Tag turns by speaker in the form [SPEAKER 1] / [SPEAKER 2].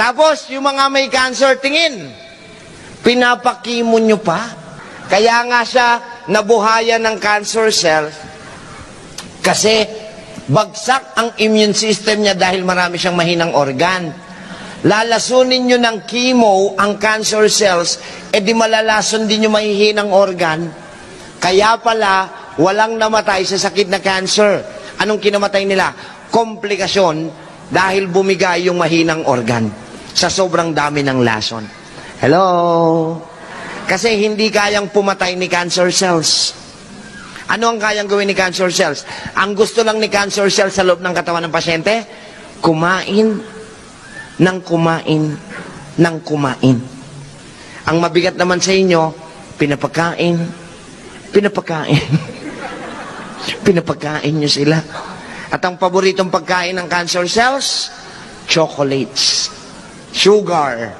[SPEAKER 1] Tapos, yung mga may cancer, tingin, pinapakimo nyo pa. Kaya nga siya nabuhayan ng cancer cell kasi bagsak ang immune system niya dahil marami siyang mahinang organ. Lalasunin nyo ng chemo ang cancer cells, di malalason din yung mahihinang organ. Kaya pala, walang namatay sa sakit na cancer. Anong kinamatay nila? Komplikasyon dahil bumigay yung mahinang organ sa sobrang dami ng lason. Hello? Kasi hindi kayang pumatay ni cancer cells. Ano ang kayang gawin ni cancer cells? Ang gusto lang ni cancer cells sa loob ng katawan ng pasyente, kumain ng kumain ng kumain. Ang mabigat naman sa inyo, pinapakain, pinapakain nyo sila. At ang paboritong pagkain ng cancer cells, chocolates, sugar,